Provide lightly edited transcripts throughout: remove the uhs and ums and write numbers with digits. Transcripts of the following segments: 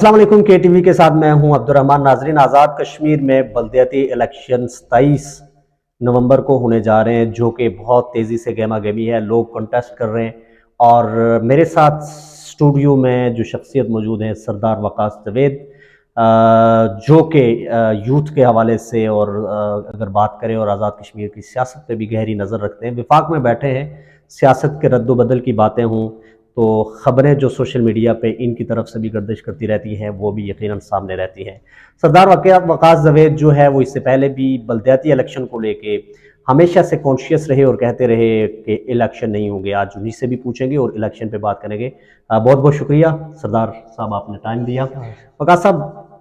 السلام علیکم کے ٹی وی کے ساتھ میں ہوں عبدالرحمن۔ ناظرین، آزاد کشمیر میں بلدیاتی الیکشن 27 نومبر کو ہونے جا رہے ہیں، جو کہ بہت تیزی سے گہما گہمی ہے، لوگ کنٹیسٹ کر رہے ہیں۔ اور میرے ساتھ اسٹوڈیو میں جو شخصیت موجود ہیں، سردار وقاص جاوید، جو کہ یوتھ کے حوالے سے اور اگر بات کریں اور آزاد کشمیر کی سیاست پہ بھی گہری نظر رکھتے ہیں، وفاق میں بیٹھے ہیں۔ سیاست کے رد و بدل کی باتیں ہوں تو خبریں جو سوشل میڈیا پہ ان کی طرف سے بھی گردش کرتی رہتی ہیں، وہ بھی یقیناً سامنے رہتی ہیں۔ سردار وقاص جاوید جو ہے وہ اس سے پہلے بھی بلدیاتی الیکشن کو لے کے ہمیشہ سے کانشیس رہے اور کہتے رہے کہ الیکشن نہیں ہوں گے۔ آج انہی سے بھی پوچھیں گے اور الیکشن پہ بات کریں گے۔ بہت بہت شکریہ سردار صاحب، آپ نے ٹائم دیا۔ وقاص صاحب،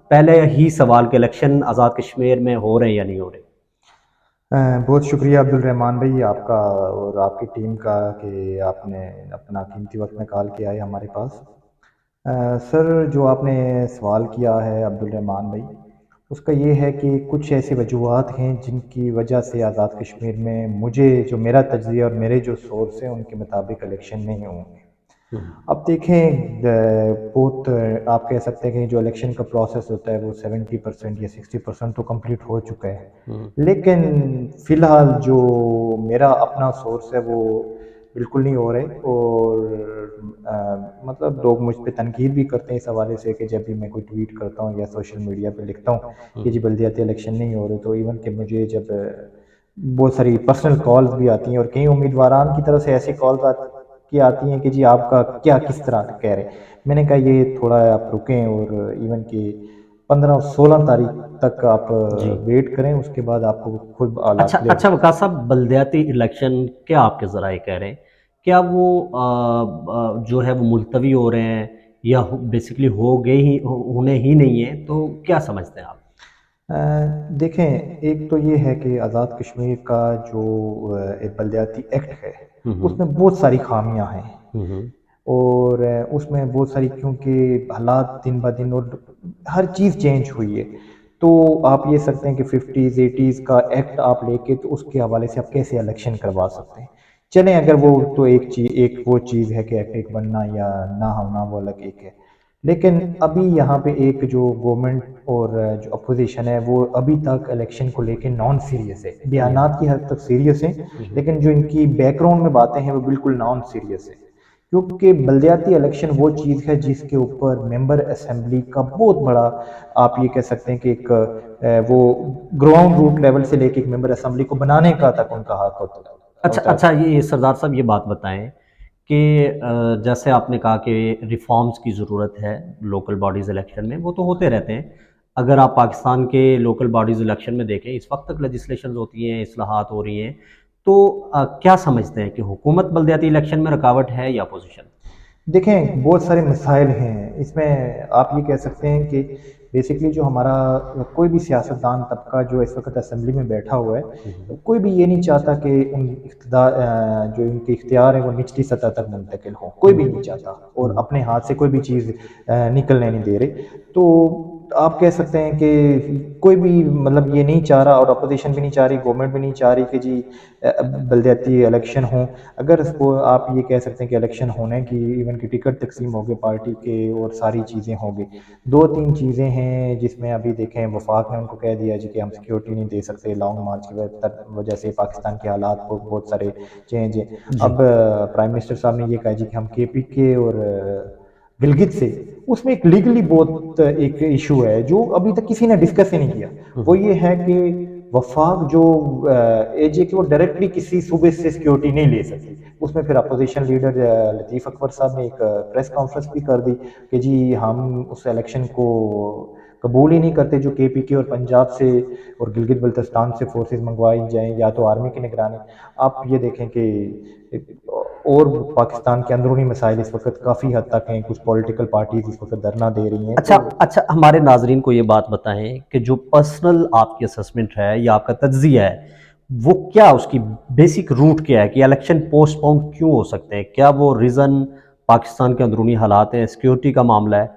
پہلے ہی سوال کہ الیکشن آزاد کشمیر میں ہو رہے ہیں یا نہیں ہو رہے؟ بہت شکریہ عبدالرحمن بھائی آپ کا اور آپ کی ٹیم کا کہ آپ نے اپنا قیمتی وقت نکال کے آئے ہمارے پاس۔ سر، جو آپ نے سوال کیا ہے عبدالرحمن بھائی، اس کا یہ ہے کہ کچھ ایسی وجوہات ہیں جن کی وجہ سے آزاد کشمیر میں مجھے جو میرا تجزیہ اور میرے جو سورس ہیں ان کے مطابق الیکشن نہیں ہوں گے۔ اب دیکھیں، بہت آپ کہہ سکتے ہیں کہ جو الیکشن کا پروسیس ہوتا ہے وہ 70% یا 60% تو کمپلیٹ ہو چکا ہے، لیکن فی الحال جو میرا اپنا سورس ہے وہ بالکل نہیں ہو رہے۔ اور مطلب لوگ مجھ پہ تنقید بھی کرتے ہیں اس حوالے سے کہ جب بھی میں کوئی ٹویٹ کرتا ہوں یا سوشل میڈیا پہ لکھتا ہوں کہ جی بلدیاتی الیکشن نہیں ہو رہے، تو ایون کہ مجھے جب بہت ساری پرسنل کالز بھی آتی ہیں اور کئی امیدواران کی طرف سے ایسی کالز آتی ہیں کہ جی آپ کا کیا کس طرح کہہ رہے ہیں۔ میں نے کہا یہ تھوڑا آپ رکیں اور ایون کہ 15 اور 16 تاریخ تک آپ جی، ویٹ کریں، اس کے بعد آپ کو خود اچھا حالات کلیئر۔ اچھا وقاص صاحب، بلدیاتی الیکشن کیا آپ کے ذرائع کہہ رہے ہیں؟ کیا وہ جو ہے وہ ملتوی ہو رہے ہیں یا بیسیکلی ہو گئے ہی ہونے ہی نہیں ہیں؟ تو کیا سمجھتے ہیں آپ؟ دیکھیں، ایک تو یہ ہے کہ آزاد کشمیر کا جو ایک بلدیاتی ایکٹ ہے اس میں بہت ساری خامیاں ہیں، اور اس میں بہت ساری کیونکہ حالات دن بہ دن اور ہر چیز چینج ہوئی ہے، تو آپ یہ سکتے ہیں کہ 50s 80s کا ایکٹ آپ لے کے تو اس کے حوالے سے آپ کیسے الیکشن کروا سکتے ہیں۔ چلیں اگر وہ تو ایک وہ چیز ہے کہ ایکٹ ایک بننا یا نہ ہونا وہ الگ ایک ہے، لیکن ابھی یہاں پہ ایک جو گورنمنٹ اور جو اپوزیشن ہے وہ ابھی تک الیکشن کو لے کے نان سیریس ہے، بیانات کی حد تک سیریس ہیں، لیکن جو ان کی بیک گراؤنڈ میں باتیں ہیں وہ بالکل نان سیریس ہیں، کیونکہ بلدیاتی الیکشن وہ چیز ہے جس کے اوپر ممبر اسمبلی کا بہت بڑا، آپ یہ کہہ سکتے ہیں کہ ایک وہ گراؤنڈ روٹ لیول سے لے کے ایک ممبر اسمبلی کو بنانے کا تک ان کا حق اچھا ہوتا اچھا، ہے۔ یہ سردار صاحب یہ بات بتائیں کہ جیسے آپ نے کہا کہ ریفارمز کی ضرورت ہے لوکل باڈیز الیکشن میں، وہ تو ہوتے رہتے ہیں۔ اگر آپ پاکستان کے لوکل باڈیز الیکشن میں دیکھیں، اس وقت تک لیجسلیشنز ہوتی ہیں، اصلاحات ہو رہی ہیں، تو کیا سمجھتے ہیں کہ حکومت بلدیاتی الیکشن میں رکاوٹ ہے یا اپوزیشن؟ دیکھیں، بہت سارے مسائل ہیں اس میں، آپ یہ کہہ سکتے ہیں کہ بیسکلی جو ہمارا کوئی بھی سیاستدان طبقہ جو اس وقت اسمبلی میں بیٹھا ہوا ہے، کوئی بھی یہ نہیں چاہتا کہ ان اقتدار جو ان کے اختیار ہیں وہ نچلی سطح تک منتقل ہوں، کوئی بھی نہیں چاہتا، اور اپنے ہاتھ سے کوئی بھی چیز نکلنے نہیں دے رہے۔ تو آپ کہہ سکتے ہیں کہ کوئی بھی مطلب یہ نہیں چاہ رہا، اور اپوزیشن بھی نہیں چاہ رہی، گورنمنٹ بھی نہیں چاہ رہی کہ جی بلدیاتی الیکشن ہوں۔ اگر آپ یہ کہہ سکتے ہیں کہ الیکشن ہونے کی ایون کی ٹکٹ تقسیم ہو گئے پارٹی کے اور ساری چیزیں ہوں گی، دو تین چیزیں ہیں جس میں ابھی دیکھیں وفاق نے ان کو کہہ دیا جی کہ ہم سیکیورٹی نہیں دے سکتے، لانگ مارچ کی وجہ سے پاکستان کے حالات کو بہت سارے چینج ہیں۔ جی اب پرائم منسٹر صاحب نے یہ کہا جی کہ ہم کے پی کے اور گلگت سے، اس میں ایک لیگلی بہت ایک ایشو ہے جو ابھی تک کسی نے ڈسکس ہی نہیں کیا، وہ یہ ہے کہ وفاق جو اے جے کے وہ ڈائریکٹلی کسی صوبے سے سیکیورٹی نہیں لے سکتی۔ اس میں پھر اپوزیشن لیڈر لطیف اکبر صاحب نے ایک پریس کانفرنس بھی کر دی کہ جی ہم اس الیکشن کو قبول ہی نہیں کرتے جو کے پی کے اور پنجاب سے اور گلگت بلتستان سے فورسز منگوائی جائیں یا تو آرمی کی نگرانی۔ آپ یہ دیکھیں کہ اور پاکستان کے اندرونی مسائل اس وقت کافی حد تک ہیں، کچھ پولیٹیکل پارٹیز اس وقت دھرنا دے رہی ہیں، اچھا تو اچھا، ہمارے ناظرین کو یہ بات بتائیں کہ جو پرسنل آپ کی اسسمنٹ ہے یا آپ کا تجزیہ ہے، وہ کیا اس کی بیسک روٹ کیا ہے کہ الیکشن پوسٹ پون کیوں ہو سکتے ہیں؟ کیا وہ ریزن پاکستان کے اندرونی حالات ہیں، سیکیورٹی کا معاملہ ہے؟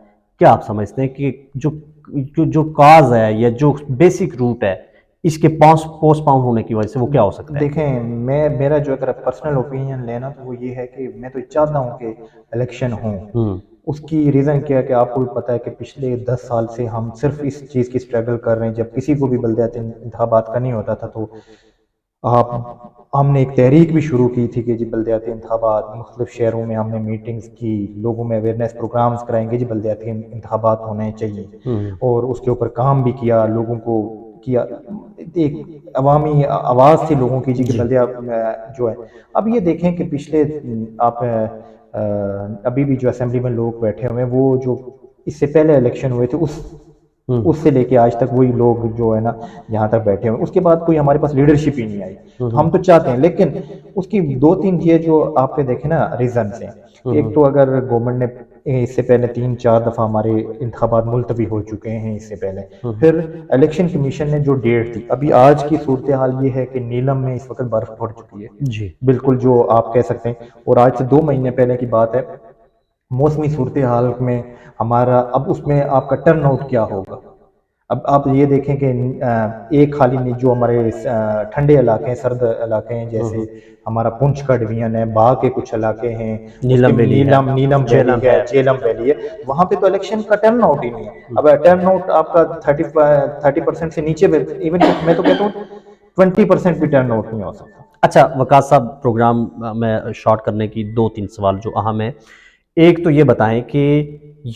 کیا آپ سمجھتے ہیں کہ جو کاز ہے یا جو بیسک روٹ ہے اس کے پوسٹ پون ہونے کی وجہ سے وہ کیا ہو سکتا ہے؟ دیکھیں، میرا جو اگر پرسنل اوپینین لینا تو وہ یہ ہے کہ میں تو چاہتا ہوں کہ الیکشن ہوں، اس کی ریزن کیا ہے کہ آپ کو بھی پتہ ہے کہ پچھلے 10 سال سے ہم صرف اس چیز کی سٹرگل کر رہے ہیں. جب کسی کو بھی بلدیاتی انتخابات کا نہیں ہوتا تھا تو آپ ہم نے ایک تحریک بھی شروع کی تھی کہ جی بلدیاتی انتخابات، مختلف شہروں میں ہم نے میٹنگز کی، لوگوں میں اویئرنیس پروگرامز کرائیں گے جی بلدیاتی انتخابات ہونے چاہیے، اور اس کے اوپر کام بھی کیا، لوگوں کو کیا، ایک عوامی آواز تھی لوگوں کی جی کہ بلدیہ جو ہے. اب یہ دیکھیں کہ پچھلے آپ ابھی بھی جو اسمبلی میں لوگ بیٹھے ہوئے ہیں، وہ جو اس سے پہلے الیکشن ہوئے تھے اس سے لے کے آج تک وہی لوگ جو ہے نا یہاں تک بیٹھے ہوئے ہیں. اس کے بعد کوئی ہمارے پاس لیڈرشپ ہی نہیں آئی. ہم تو چاہتے ہیں، لیکن اس کی 2-3 یہ جو آپ کے دیکھیں نا ریزنس ہیں. ایک تو اگر گورنمنٹ نے اس سے پہلے 3-4 دفعہ ہمارے انتخابات ملتوی ہو چکے ہیں اس سے پہلے، پھر الیکشن کمیشن نے جو ڈیٹ تھی، ابھی آج کی صورتحال یہ ہے کہ نیلم میں اس وقت برف پڑ چکی ہے، جی بالکل جو آپ کہہ سکتے ہیں. اور آج سے 2 مہینے پہلے کی بات ہے، موسمی صورتحال میں ہمارا اب اس میں آپ کا ٹرن آؤٹ کیا ہوگا. اب آپ یہ دیکھیں کہ ایک خالی نہیں، جو ہمارے ٹھنڈے علاقے ہیں، سرد علاقے ہیں، جیسے ہمارا پونچھ کا ڈویژن ہے، باغ کے کچھ علاقے ہیں، اس کے نیلم ویلی ہے، نیلم ویلی جیلم ہے، جیلم ویلی ہے، وہاں پہ تو الیکشن کا ٹرن آؤٹ ہی نہیں ہے. اب ٹرن آؤٹ آپ کا 30% سے نیچے، ایون میں تو کہتا ہوں 20% بھی ٹرن آؤٹ نہیں ہو سکتا. اچھا وقاص صاحب، پروگرام میں شارٹ کرنے کی 2-3 سوال جو اہم ہیں. ایک تو یہ بتائیں کہ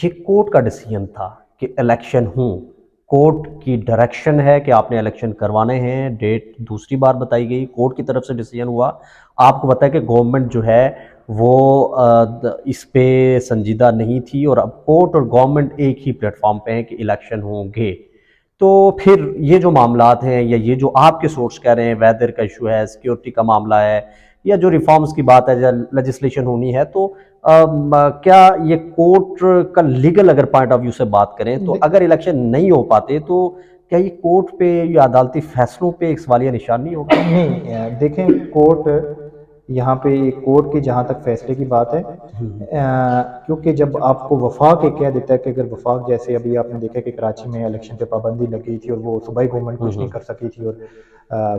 یہ کورٹ کا ڈیسیجن تھا کہ الیکشن ہوں، کورٹ کی ڈائریکشن ہے کہ آپ نے الیکشن کروانے ہیں، ڈیٹ دوسری بار بتائی گئی، کورٹ کی طرف سے ڈیسیجن ہوا. آپ کو پتہ ہے کہ گورنمنٹ جو ہے وہ اس پہ سنجیدہ نہیں تھی، اور اب کورٹ اور گورنمنٹ ایک ہی پلیٹ فارم پہ ہیں کہ الیکشن ہوں گے. تو پھر یہ جو معاملات ہیں، یا یہ جو آپ کے سورس کہہ رہے ہیں، ویدر کا ایشو ہے، سیکیورٹی کا معاملہ ہے، یا جو ریفارمز کی بات ہے، یا لیجسلیشن ہونی ہے، تو کیا یہ کورٹ کا لیگل اگر پوائنٹ آف ویو سے بات کریں تو اگر الیکشن نہیں ہو پاتے تو کیا یہ کورٹ پہ یا عدالتی فیصلوں پہ ایک سوالیہ نشان نہیں ہوگا؟ نہیں، دیکھیں کورٹ یہاں پہ کورٹ کے جہاں تک فیصلے کی بات ہے، کیونکہ جب آپ کو وفاق یہ کہہ دیتا ہے کہ اگر وفاق، جیسے ابھی آپ نے دیکھا کہ کراچی میں الیکشن پہ پابندی لگ گئی تھی اور وہ صوبائی گورنمنٹ کچھ نہیں کر سکی تھی، اور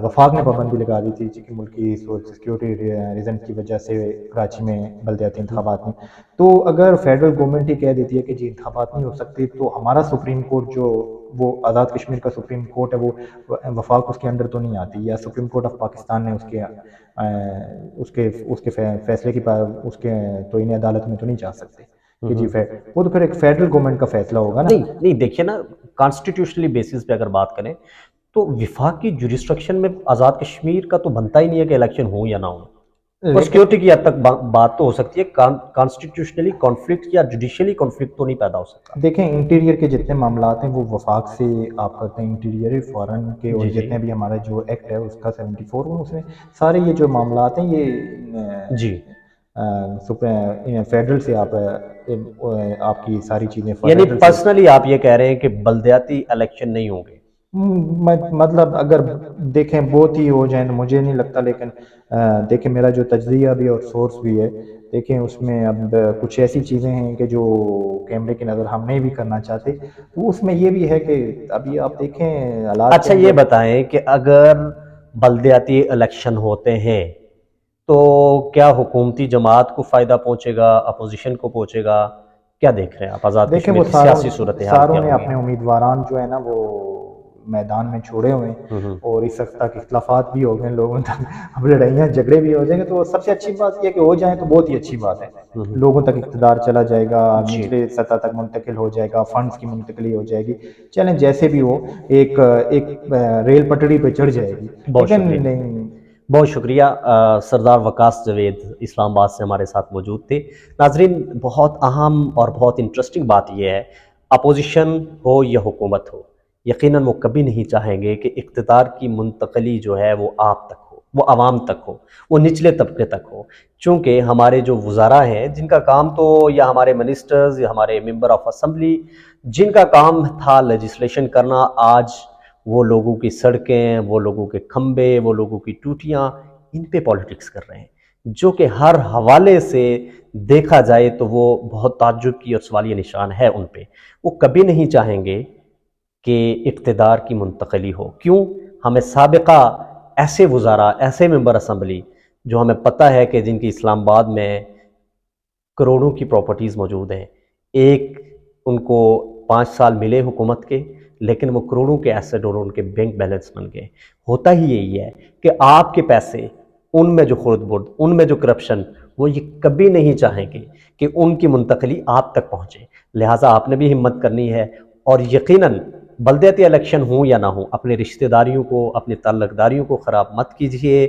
وفاق نے پابندی لگا دی تھی کہ ملکی سیکیورٹی ریزن کی وجہ سے کراچی میں بلدیاتی انتخابات میں. تو اگر فیڈرل گورنمنٹ ہی کہہ دیتی ہے کہ جی انتخابات نہیں ہو سکتے، تو ہمارا سپریم کورٹ جو وہ آزاد کشمیر کا سپریم کورٹ ہے، وہ وفاق اس کے اندر تو نہیں آتی، یا سپریم کورٹ آف پاکستان نے اس کے فیصلے کی اس کے توہین عدالت میں تو نہیں جا سکتے کہ جی وہ تو پھر ایک فیڈرل گورنمنٹ کا فیصلہ ہوگا نا. نہیں دیکھیے نا، کانسٹیٹیوشنلی بیسس پہ اگر بات کریں تو وفاق کی جوریسٹرکشن میں آزاد کشمیر کا تو بنتا ہی نہیں ہے کہ الیکشن ہو یا نہ ہو. اور سیکیورٹی کی حد تک بات تو ہو سکتی ہے، کانسٹیٹیوشنلی کانفلکٹ یا جوڈیشلی کانفلکٹ تو نہیں پیدا ہو سکتا. دیکھیں انٹیریئر کے جتنے معاملات ہیں وہ وفاق سے آپ کرتے ہیں، انٹیریئر فارن کے، اور جتنے بھی ہمارا جو ایکٹ ہے اس کا 74، اس میں سارے یہ جو معاملات ہیں یہ جی، فیڈرل سے آپ کی ساری چیزیں یعنی فیڈرل سے. پرسنلی آپ یہ کہہ رہے ہیں کہ بلدیاتی الیکشن نہیں ہوں گے؟ مطلب اگر دیکھیں بہت ہی ہو جائیں تو مجھے نہیں لگتا، لیکن دیکھیں میرا جو تجزیہ بھی اور سورس بھی ہے، دیکھیں اس میں اب کچھ ایسی چیزیں ہیں کہ جو کیمرے کی نظر ہم نہیں بھی کرنا چاہتے. تو اس میں یہ بھی ہے کہ ابھی آپ دیکھیں حالات کے اچھا یہ اندر. بتائیں کہ اگر بلدیاتی الیکشن ہوتے ہیں تو کیا حکومتی جماعت کو فائدہ پہنچے گا، اپوزیشن کو پہنچے گا؟ کیا دیکھ رہے ہیں آپ آزاد دیکھیں کشمیر وہ کی سیاسی صورتحال ساروں کیا نے ہوگی؟ اپنے امیدواران جو ہے نا وہ میدان میں چھوڑے ہوئے ہیں، اور اس وقت تک اختلافات بھی ہو گئے لوگوں تک، اب لڑائیاں جھگڑے بھی ہو جائیں گے. تو سب سے اچھی بات یہ کہ ہو جائیں تو بہت ہی اچھی بات ہے، لوگوں تک اقتدار چلا جائے گا، نچلے سطح تک منتقل ہو جائے گا، فنڈز کی منتقلی ہو جائے گی، چلیں جیسے بھی ہو ایک ریل پٹڑی پہ چڑھ جائے گی. بہت لیکن شکریہ، نہیں. بہت شکریہ. سردار وقاص جاوید اسلام آباد سے ہمارے ساتھ موجود تھے. ناظرین، بہت اہم اور بہت انٹرسٹنگ بات یہ ہے، اپوزیشن ہو یا حکومت ہو، یقیناً وہ کبھی نہیں چاہیں گے کہ اقتدار کی منتقلی جو ہے وہ آپ تک ہو، وہ عوام تک ہو، وہ نچلے طبقے تک ہو. چونکہ ہمارے جو وزراء ہیں جن کا کام تو، یا ہمارے منسٹرز یا ہمارے ممبر آف اسمبلی جن کا کام تھا لیجسلیشن کرنا، آج وہ لوگوں کی سڑکیں، وہ لوگوں کے کھمبے، وہ لوگوں کی ٹوٹیاں، ان پہ پالیٹکس کر رہے ہیں، جو کہ ہر حوالے سے دیکھا جائے تو وہ بہت تعجب کی اور سوالیہ نشان ہے ان پہ. وہ کبھی نہیں چاہیں گے کہ اقتدار کی منتقلی ہو. کیوں؟ ہمیں سابقہ ایسے وزراء، ایسے ممبر اسمبلی جو ہمیں پتہ ہے کہ جن کی اسلام آباد میں کروڑوں کی پراپرٹیز موجود ہیں، ایک ان کو 5 سال ملے حکومت کے، لیکن وہ کروڑوں کے ایسٹ اور ان کے بینک بیلنس بن گئے۔ ہوتا ہی یہی ہے کہ آپ کے پیسے، ان میں جو خرد برد، ان میں جو کرپشن، وہ یہ کبھی نہیں چاہیں گے کہ ان کی منتقلی آپ تک پہنچے۔ لہٰذا آپ نے بھی ہمت کرنی ہے، اور یقیناً بلدیاتی الیکشن ہوں یا نہ ہوں، اپنے رشتہ داریوں کو، اپنی تعلق داریوں کو خراب مت کیجئے،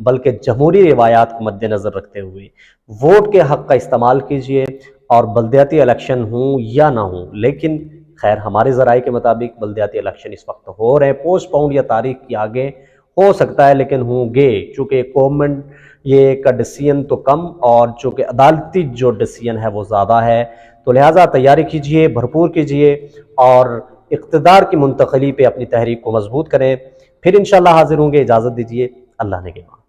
بلکہ جمہوری روایات کو مد نظر رکھتے ہوئے ووٹ کے حق کا استعمال کیجئے۔ اور بلدیاتی الیکشن ہوں یا نہ ہوں، لیکن خیر ہمارے ذرائع کے مطابق بلدیاتی الیکشن اس وقت ہو رہے ہیں، پوسٹ پاؤنڈ یا تاریخ کی آگے ہو سکتا ہے، لیکن ہوں گے، چونکہ گورنمنٹ یہ کا ڈیسیژن تو کم، اور چونکہ عدالتی جو ڈیسیژن ہے وہ زیادہ ہے، تو لہٰذا تیاری کیجئے، بھرپور کیجئے، اور اقتدار کی منتقلی پہ اپنی تحریک کو مضبوط کریں۔ پھر انشاءاللہ حاضر ہوں گے، اجازت دیجئے، اللہ نگہبان۔